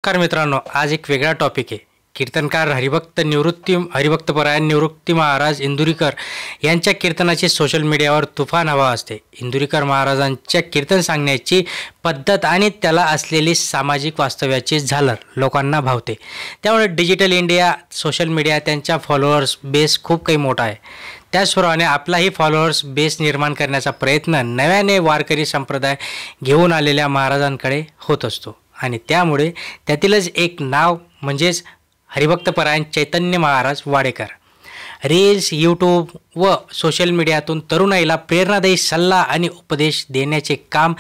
नमस्कार मित्रांनो, आज एक वेगळा टॉपिक आहे. कीर्तनकार हरिभक्तपरायण निवृत्ती महाराज इंदुरीकर यांच्या कीर्तनाची सोशल मीडियावर तुफान हवा असते. इंदुरीकर महाराजांच्या कीर्तन सांगण्याची पद्धत आणि त्याला असलेली सामाजिक वास्तव्याची झालर लोकांना भावते. त्यामुळे डिजिटल इंडिया, सोशल मीडिया त्यांच्या फॉलोअर्स बेस खूप काही मोठा आहे. त्याचप्रमाणे आपलाही फॉलोअर्स बेस निर्माण करण्याचा प्रयत्न नव्याने वारकरी संप्रदाय घेऊन आलेल्या महाराजांकडे होत असतो. आणि त्यामुळे त्यातीलच एक नाव म्हणजेच हरिभक्तपरायण चैतन्य महाराज वाडेकर. रील्स, यूट्यूब व सोशल मीडियातून तरुणाईला प्रेरणादायी सल्ला आणि उपदेश देण्याचे काम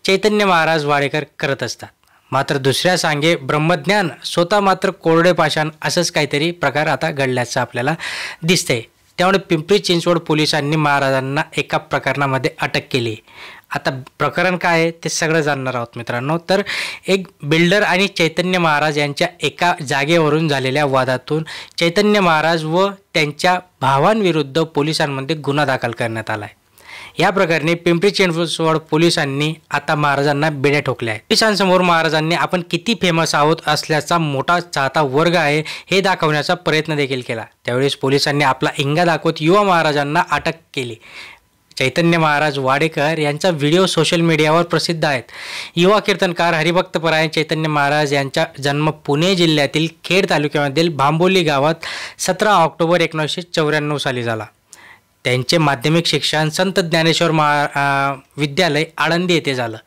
चैतन्य महाराज वाडेकर करत असतात. मात्र दुसऱ्या सांगे ब्रह्मज्ञान, स्वतः मात्र कोरडे पाषाण असंच काहीतरी प्रकार आता घडल्याचं आपल्याला दिसतंय. त्यामुळे पिंपरी चिंचवड पोलिसांनी महाराजांना एका प्रकरणामध्ये अटक केली. आता प्रकरण काय आहे ते सगळं जाणणार आहोत मित्रांनो. तर एक बिल्डर आणि चैतन्य महाराज यांच्या एका जागेवरून झालेल्या वादातून चैतन्य महाराज व त्यांच्या भावांविरुद्ध पोलिसांमध्ये गुन्हा दाखल करण्यात आला आहे. या प्रकरणी पिंपरी चिंचवड पोलिसांनी आता महाराजांना बेड्या ठोकल्या आहेत. पोलिसांसमोर महाराजांनी आपण किती फेमस आहोत असल्याचा मोठा चाहता वर्ग आहे हे दाखवण्याचा प्रयत्न देखील केला. त्यावेळेस पोलिसांनी आपला इंगा दाखवत युवा महाराजांना अटक केली. चैतन्य महाराज वाडेकर यांचा व्हिडिओ सोशल मीडियावर प्रसिद्ध आहेत. युवा कीर्तनकार हरिभक्तपरायण चैतन्य महाराज यांचा जन्म पुणे जिल्ह्यातील खेड तालुक्यामधील भांबोली गावात 17 ऑक्टोबर 1994 साली झाला. त्यांचे माध्यमिक शिक्षण संत ज्ञानेश्वर विद्यालय आळंदी येथे झालं.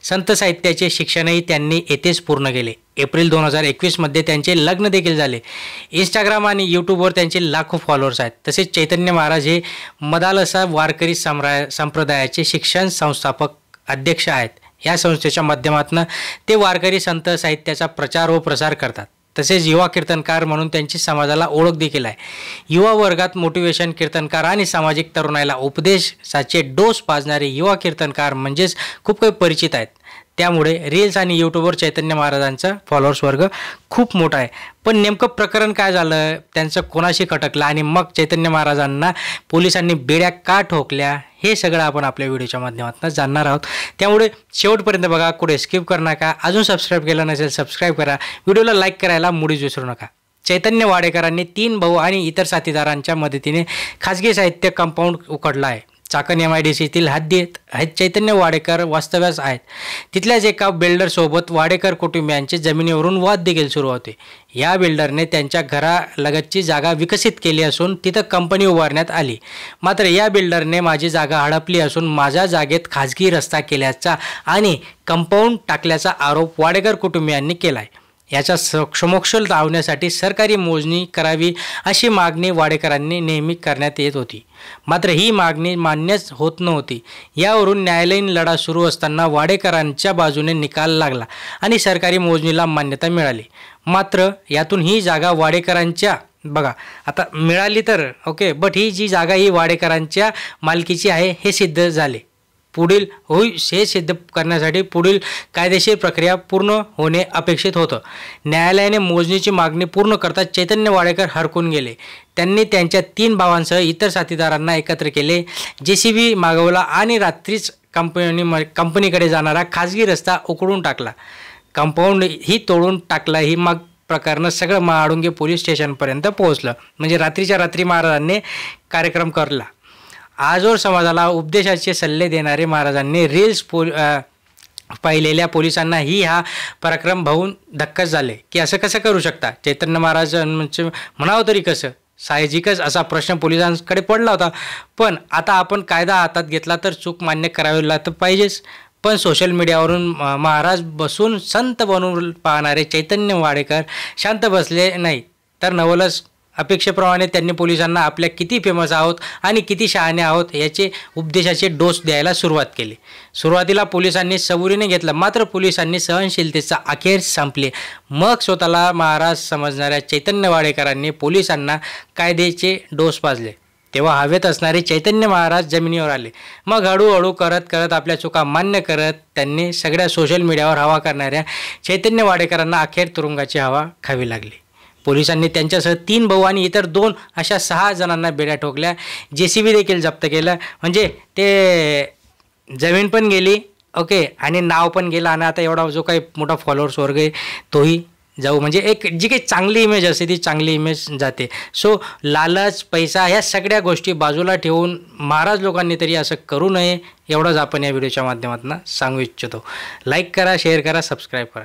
संत साहित्याचे शिक्षणही त्यांनी येथेच पूर्ण केले. एप्रिल 2021 त्यांचे लग्न देखील झाले. इंस्टाग्राम आणि यूट्यूबवर त्यांचे लाखो फॉलोअर्स आहेत. तसेच चैतन्य महाराज हे मदालसा वारकरी संप्रदायाचे शिक्षण संस्थापक अध्यक्ष आहेत. या संस्थेच्या माध्यमातून ते वारकरी संत साहित्याचा प्रचार व प्रसार करतात. तसेच युवा कीर्तनकार म्हणून त्यांची समाजाला ओळख देखील आहे. युवा वर्गात मोटिवेशन कीर्तनकार आणि सामाजिक तरुणाईला उपदेशाचे डोस पाजणारे युवा कीर्तनकार म्हणजेच खूप काही परिचित आहेत. त्यामुळे रील्स आणि यूट्यूबवर चैतन्य महाराजांचा फॉलोअर्स वर्ग खूप मोठा आहे. पण नेमकं प्रकरण काय झालं, त्यांचं कोणाशी खटकलं आणि मग चैतन्य महाराजांना पोलिसांनी बेड्या का ठोकल्या हे सगळं आपण आपल्या व्हिडिओच्या माध्यमातून जाणणार आहोत. त्यामुळे शेवटपर्यंत बघा, कुठे स्किप करू नका. अजून सबस्क्राईब केलं नसेल सबस्क्राईब करा. व्हिडिओला लाईक करायला मुळीच विसरू नका. चैतन्य वाडेकरांनी 3 भाऊ आणि इतर साथीदारांच्या मदतीने खाजगी साहित्य कंपाऊंड उघडला आहे. चाकण MIDCतील हद्दीत चैतन्य वाडेकर वास्तव्यास आहेत. तिथल्याच एका बिल्डरसोबत वाडेकर कुटुंबियांचे जमिनीवरून वाद देखील सुरू होते. या बिल्डरने त्यांच्या घरालगतची जागा विकसित केली असून तिथं कंपनी उभारण्यात आली. मात्र या बिल्डरने माझी जागा हडपली असून माझ्या जागेत खाजगी रस्ता केल्याचा आणि कंपाऊंड टाकल्याचा आरोप वाडेकर कुटुंबियांनी केला आहे. याचा समोक्ष लावण्यासाठी सरकारी मोजणी करावी अशी मागणी वाडेकरांनी नेहमी करण्यात येत होती. मात्र ही मागणी मान्यच होत नव्हती. यावरून न्यायालयीन लढा सुरू असताना वाडेकरांच्या बाजूने निकाल लागला आणि सरकारी मोजणीला मान्यता मिळाली. मात्र यातून ही जागा वाडेकरांच्या आता मिळाली तर ओके, बट ही जी जागा ही वाडेकरांच्या मालकीची आहे हे सिद्ध झाले. पुढील हे सिद्ध करण्यासाठी पुढील कायदेशीर प्रक्रिया पूर्ण होणे अपेक्षित होतं. न्यायालयाने मोजणीची मागणी पूर्ण करता चैतन्य वाडेकर हरकून गेले. त्यांनी त्यांच्या 3 भावांसह इतर साथीदारांना एकत्र केले. JCB मागवला आणि रात्रीच कंपनीकडे जाणारा खाजगी रस्ता उखडून टाकला. कंपाऊंड ही तोडून टाकला. ही मग प्रकरण सगळं महाळुंगे पोलीस स्टेशनपर्यंत पोहोचलं. म्हणजे रात्रीच्या रात्री महाराजांनी कार्यक्रम करला. आजवर समाजाला उपदेशाचे सल्ले देणारे महाराजांनी रील्स पाहिलेल्या पोलिसांना हा पराक्रम पाहून धक्काच झाले की असं कसं करू शकता. चैतन्य महाराज म्हणावं तरी कसं, साहजिकच असा प्रश्न पोलिसांकडे पडला होता. पण आता आपण कायदा हातात घेतला तर चूक मान्य करावी तर पाहिजेच. पण सोशल मीडियावरून महाराज बसून संत बनवून पाहणारे चैतन्य वाडेकर शांत बसले नाही तर नवलच अपेक्षेप्रमाणे त्यांनी पोलिसांना आपल्या किती फेमस आहोत आणि किती शहाणे आहोत याचे उपदेशाचे डोस द्यायला सुरुवात केली. सुरुवातीला पोलिसांनी सबुरीने घेतलं, मात्र पोलिसांनी सहनशीलतेचा अखेर संपले. मग स्वतःला महाराज समजणाऱ्या चैतन्य वाडेकरांनी पोलिसांना कायद्याचे डोस पाजले. तेव्हा हवेत असणारे चैतन्य महाराज जमिनीवर आले. मग हळूहळू करत आपल्या चुका मान्य करत त्यांनी सगळ्या सोशल मीडियावर हवा करणाऱ्या चैतन्य वाडेकरांना अखेर तुरुंगाची हवा खावी लागली. पोलिसांनी त्यांच्यासह 3 भाऊ आणि इतर 2 अशा 6 जणांना बेड्या ठोकल्या. JCB देखील जप्त केलं. म्हणजे ते जमीन पण गेली ओके आणि नाव पण गेलं आणि आता एवढा जो काही मोठा फॉलोअर्स वर्ग आहे तोही जाऊ, म्हणजे एक जी काही चांगली इमेज असते ती चांगली इमेज जाते. सो लालच, पैसा ह्या सगळ्या गोष्टी बाजूला ठेवून महाराज लोकांनी तरी असं करू नये, एवढंच आपण या व्हिडिओच्या माध्यमातून सांगू इच्छितो. लाईक करा, शेअर करा, सबस्क्राईब करा.